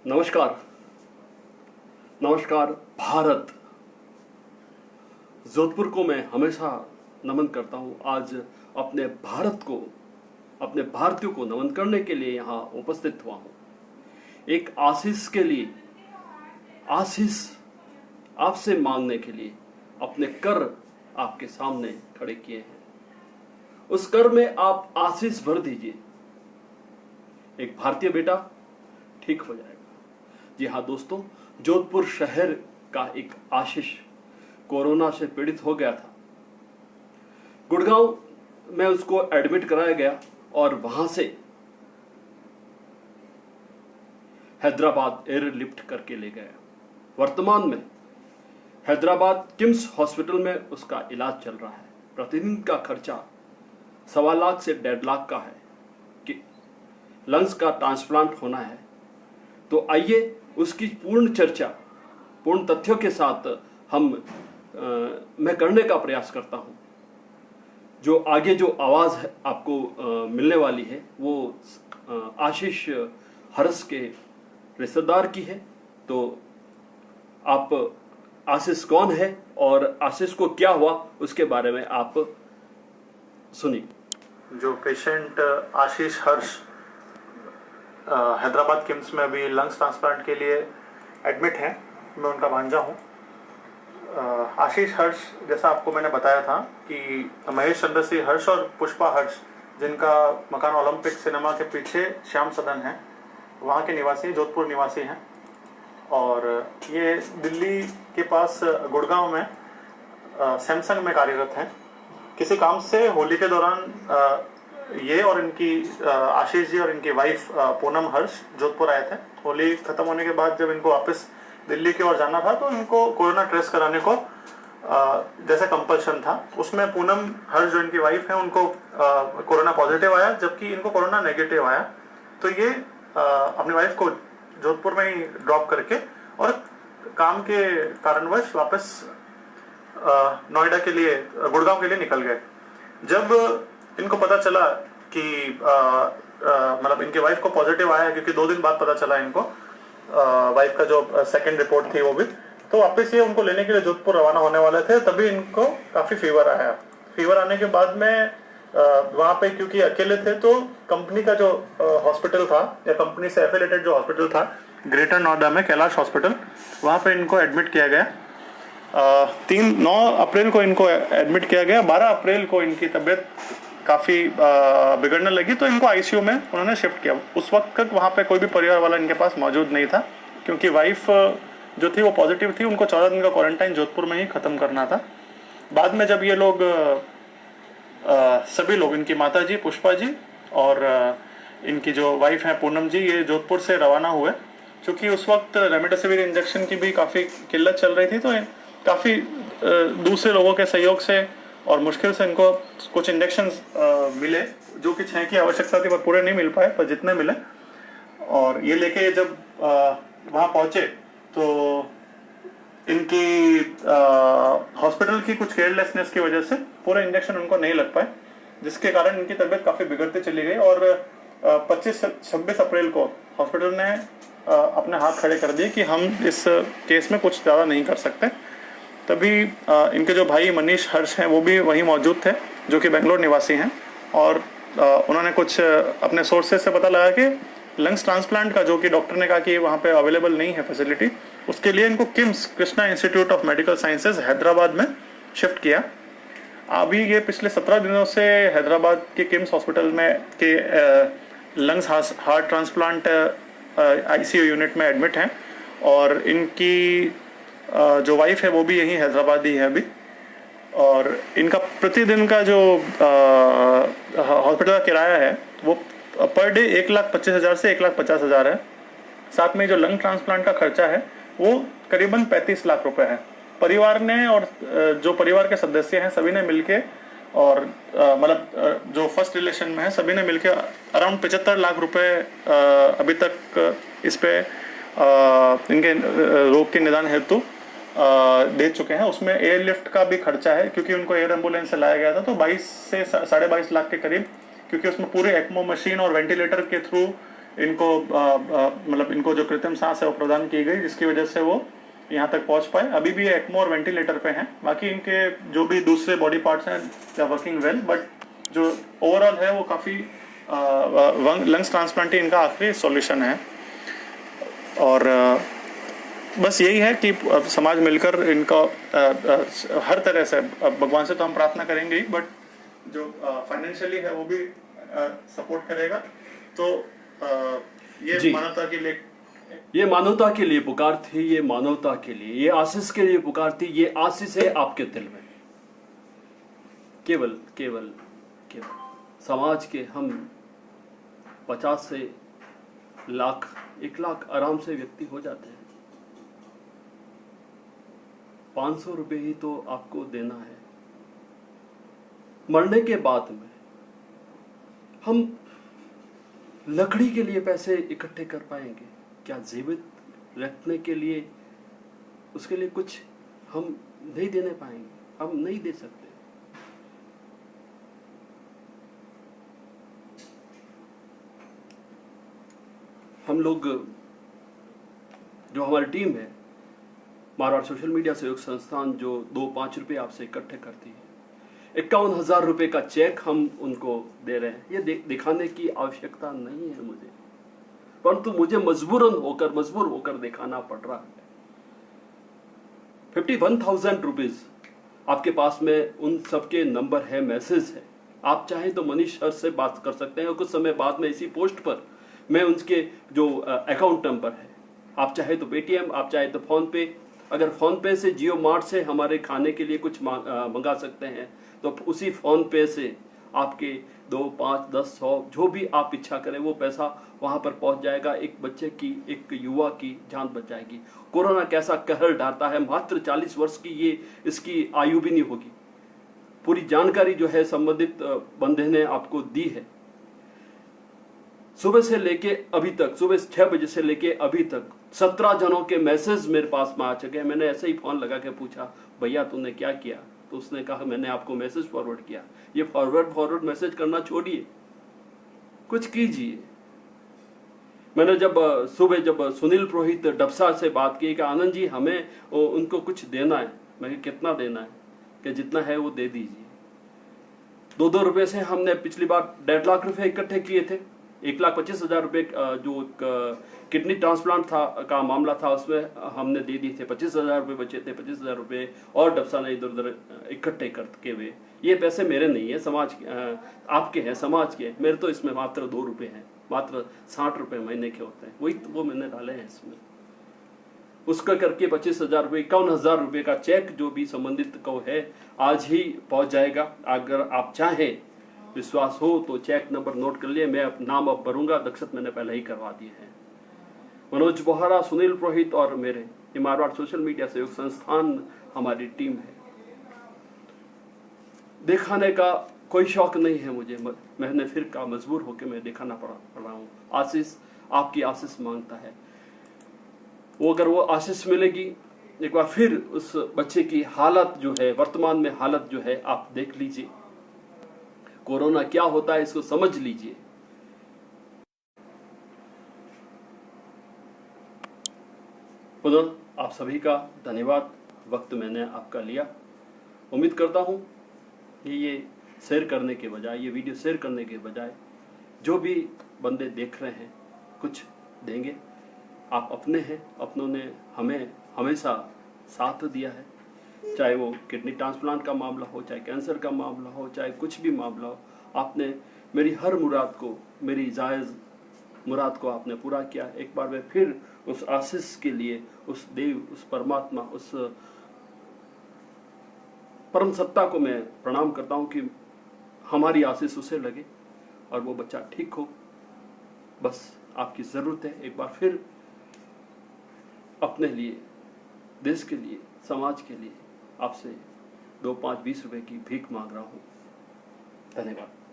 नमस्कार। नमस्कार भारत। जोधपुर को मैं हमेशा नमन करता हूँ। आज अपने भारत को, अपने भारतीयों को नमन करने के लिए यहाँ उपस्थित हुआ हूँ। एक आशीष के लिए, आशीष आपसे मांगने के लिए अपने कर आपके सामने खड़े किए हैं। उस कर में आप आशीष भर दीजिए। एक भारतीय बेटा ठीक हो जाएगा। जी हाँ दोस्तों, जोधपुर शहर का एक आशीष कोरोना से पीड़ित हो गया था। गुड़गांव में उसको एडमिट कराया गया और वहां से हैदराबाद एयरलिफ्ट करके ले गया। वर्तमान में हैदराबाद किम्स हॉस्पिटल में उसका इलाज चल रहा है। प्रतिदिन का खर्चा 1.25 लाख से 1.5 लाख का है कि लंग्स का ट्रांसप्लांट होना है। तो आइए उसकी पूर्ण चर्चा पूर्ण तथ्यों के साथ मैं करने का प्रयास करता हूं। जो आगे जो आवाज है आपको मिलने वाली है वो आशीष हर्ष के रिश्तेदार की है। तो आप आशीष कौन है और आशीष को क्या हुआ उसके बारे में आप सुनिए। जो पेशेंट आशीष हर्ष हैदराबाद किम्स में अभी लंग्स ट्रांसप्लांट के लिए एडमिट हैं, मैं उनका भांजा हूं। आशीष हर्ष, जैसा आपको मैंने बताया था कि महेश चंद्र सिंह हर्ष और पुष्पा हर्ष, जिनका मकान ओलंपिक सिनेमा के पीछे श्याम सदन है, वहाँ के निवासी, जोधपुर निवासी हैं। और ये दिल्ली के पास गुड़गांव में सैमसंग में कार्यरत हैं। किसी काम से होली के दौरान ये और इनकी आशीष जी और इनकी वाइफ पूनम हर्ष जोधपुर आए थे। होली खत्म होने के बाद जब इनको वापस दिल्ली की ओर जाना था तो इनको कोरोना टेस्ट कराने को जैसे कंपल्शन था। उसमें पूनम हर्ष जो इनकी वाइफ है उनको कोरोना पॉजिटिव आया, जबकि इनको कोरोना नेगेटिव आया। तो ये अपनी वाइफ को जोधपुर में ही ड्रॉप करके और काम के कारणवश वापस नोएडा के लिए, गुड़गांव के लिए निकल गए। जब इनको पता चला कि मतलब इनके वाइफ को पॉजिटिव आया है, क्योंकि 2 दिन बाद पता चला इनको, वाइफ का जो सेकंड रिपोर्ट थी वो भी, तो वापस ये उनको लेने के लिए जोधपुर रवाना होने वाले थे। तभी इनको काफी फीवर आया। फीवर आने के बाद में वहां पे क्योंकि अकेले थे तो कंपनी का जो हॉस्पिटल था या कंपनी से एफिलेटेड जो हॉस्पिटल था ग्रेटर नोएडा में, कैलाश हॉस्पिटल, वहां पे इनको एडमिट किया गया। 9 अप्रैल को इनको एडमिट किया गया। 12 अप्रैल को इनकी तबीयत काफ़ी बिगड़ने लगी तो इनको आईसीयू में उन्होंने शिफ्ट किया। उस वक्त तक वहाँ पे कोई भी परिवार वाला इनके पास मौजूद नहीं था, क्योंकि वाइफ जो थी वो पॉजिटिव थी। उनको 14 दिन का क्वारंटाइन जोधपुर में ही ख़त्म करना था। बाद में जब ये लोग सभी लोग, इनकी माता जी पुष्पा जी और इनकी जो वाइफ है पूनम जी, ये जोधपुर से रवाना हुए। क्योंकि उस वक्त रेमडेसिविर इंजेक्शन की भी काफ़ी किल्लत चल रही थी, तो काफ़ी दूसरे लोगों के सहयोग से और मुश्किल से इनको कुछ इंजेक्शन मिले, जो कि 6 की आवश्यकता थी पर पूरे नहीं मिल पाए, पर जितने मिले। और ये लेके जब वहाँ पहुँचे तो इनकी हॉस्पिटल की कुछ केयरलेसनेस की वजह से पूरे इंजेक्शन उनको नहीं लग पाए, जिसके कारण इनकी तबीयत काफ़ी बिगड़ती चली गई। और 25-26 अप्रैल को हॉस्पिटल ने अपने हाथ खड़े कर दिए कि हम इस केस में कुछ ज़्यादा नहीं कर सकते। तभी इनके जो भाई मनीष हर्ष हैं वो भी वहीं मौजूद थे, जो कि बेंगलोर निवासी हैं। और उन्होंने कुछ अपने सोर्सेज से पता लगा कि लंग्स ट्रांसप्लांट का, जो कि डॉक्टर ने कहा कि वहाँ पे अवेलेबल नहीं है फैसिलिटी, उसके लिए इनको KIMS, Krishna institute of medical sciences Hyderabad में शिफ्ट किया। अभी ये पिछले 17 दिनों से हैदराबाद के किम्स हॉस्पिटल में के lungs heart transplant ICU unit में एडमिट हैं। और इनकी जो वाइफ है वो भी यहीं हैदराबाद ही है अभी। और इनका प्रतिदिन का जो हॉस्पिटल का किराया है वो पर डे 1,25,000 से 1,50,000 है। साथ में जो लंग ट्रांसप्लांट का खर्चा है वो करीबन 35 लाख रुपए है। परिवार ने और जो परिवार के सदस्य हैं सभी ने मिलके, और मतलब जो फर्स्ट रिलेशन में है सभी ने मिलके अराउंड 75 लाख रुपए अभी तक इस पे इनके रोग के निदान हेतु दे चुके हैं। उसमें एयरलिफ्ट का भी खर्चा है, क्योंकि उनको एयर एम्बुलेंस से लाया गया था, तो 22 से 22.5 लाख के करीब, क्योंकि उसमें पूरे एक्मो मशीन और वेंटिलेटर के थ्रू इनको मतलब इनको जो कृत्रिम सांस है वो प्रदान की गई, जिसकी वजह से वो यहाँ तक पहुँच पाए। अभी भी एक्मो और वेंटिलेटर पे हैं। बाकी इनके जो भी दूसरे बॉडी पार्ट्स हैं they are working well, but जो ओवरऑल है वो काफ़ी लंग्स ट्रांसप्लांट ही इनका आखिरी सॉल्यूशन है। और बस यही है कि समाज मिलकर इनका हर तरह से, भगवान से तो हम प्रार्थना करेंगे ही, बट जो फाइनेंशियली है वो भी सपोर्ट करेगा। तो ये जी। मानवता के लिए, ये मानवता के लिए पुकार थी, ये मानवता के लिए, ये आशीष के लिए पुकार थी। ये आशीष है आपके दिल में। केवल केवल केवल समाज के हम 50 से लाख 1 लाख आराम से व्यक्ति हो जाते हैं। 500 रुपये ही तो आपको देना है। मरने के बाद में हम लकड़ी के लिए पैसे इकट्ठे कर पाएंगे क्या? जीवित रखने के लिए उसके लिए कुछ हम नहीं देने पाएंगे, हम नहीं दे सकते। हम लोग, जो हमारी टीम है मारवाड़ सोशल मीडिया सहयोग संस्थान, जो 2-5 रुपये आपसे इकट्ठे करती है, 51,000 रुपये का चेक हम उनको दे रहे हैं। ये दिखाने की आवश्यकता नहीं है मुझे, परंतु मुझे मजबूर होकर दिखाना पड़ रहा है। 51,000 रुपीज आपके पास में उन सबके नंबर है, मैसेज है। आप चाहें तो मनीष सर से बात कर सकते हैं, और कुछ समय बाद में इसी पोस्ट पर मैं उनके जो अकाउंट नंबर है, आप चाहे तो पेटीएम, आप चाहे तो फोन पे, अगर फोन पे से जियो मार्ट से हमारे खाने के लिए कुछ मंगा सकते हैं तो उसी फोन पे से आपके 2, 5, 10, 100 जो भी आप इच्छा करें वो पैसा वहां पर पहुंच जाएगा। एक बच्चे की, एक युवा की जान बच जाएगी। कोरोना कैसा कहर ढाता है, मात्र 40 वर्ष की ये इसकी आयु भी नहीं होगी। पूरी जानकारी जो है संबंधित बंदे ने आपको दी है। सुबह से लेके अभी तक, सुबह 6 बजे से लेके अभी तक 17 जनों के मैसेज मेरे पास में आ चुके हैं। मैंने ऐसे ही फोन लगा के पूछा, भैया तूने क्या किया? तो उसने कहा मैंने आपको मैसेज फॉरवर्ड किया। ये फॉरवर्ड मैसेज करना छोड़िए, कुछ कीजिए। मैंने जब सुनील पुरोहित डबसा से बात की कि आनंद जी हमें उनको कुछ देना है, मैं कितना देना है? कि जितना है वो दे दीजिए। 2-2 रुपए से हमने पिछली बार 1.5 लाख रुपए इकट्ठे किए थे। 1,25,000 रुपए जो किडनी ट्रांसप्लांट का मामला था उसमें हमने दे दिए थे। 25,000 रुपए बचे थे, 25,000 रुपए और डबसा ने इधर उधर इकट्ठे करके हुए। ये पैसे मेरे नहीं है, समाज आपके हैं, समाज के। मेरे तो इसमें मात्र 2 रुपए हैं, मात्र 60 रुपए महीने के होते हैं, वही तो वो मैंने डाले हैं इसमें। उसका करके 25,000 रुपये, 51,000 रुपये का चेक जो भी संबंधित को है आज ही पहुंच जाएगा। अगर आप चाहें, विश्वास हो तो चेक नंबर नोट कर लिए। मैं नाम अब भरूंगा, दक्षत मैंने पहले ही करवा दिए हैं। मनोज बोहरा, सुनील पुरोहित और मेरे, ये मारवाड़ सोशल मीडिया सहयोग संस्थान हमारी टीम है। दिखाने का कोई शौक नहीं है मुझे, मैंने फिर का मजबूर होकर मैं दिखाना पड़ रहा हूँ। आशीष, आपकी आशीष मांगता है। वो अगर वो आशीष मिलेगी, एक बार फिर उस बच्चे की हालत जो है, वर्तमान में हालत जो है आप देख लीजिए। कोरोना क्या होता है इसको समझ लीजिए। पुनः आप सभी का धन्यवाद, वक्त मैंने आपका लिया। उम्मीद करता हूं कि ये शेयर करने के बजाय, ये वीडियो शेयर करने के बजाय जो भी बंदे देख रहे हैं कुछ देंगे। आप अपने हैं, अपनों ने हमें हमेशा साथ दिया है, चाहे वो किडनी ट्रांसप्लांट का मामला हो, चाहे कैंसर का मामला हो, चाहे कुछ भी मामला हो। आपने मेरी हर मुराद को, मेरी जायज़ मुराद को आपने पूरा किया। एक बार मैं फिर उस आशीष के लिए, उस देव, उस परमात्मा, उस परम सत्ता को मैं प्रणाम करता हूँ कि हमारी आशीष उसे लगे और वो बच्चा ठीक हो। बस आपकी ज़रूरत है। एक बार फिर अपने लिए, देश के लिए, समाज के लिए आपसे 2, 5, 20 रुपए की भीख मांग रहा हूँ। धन्यवाद।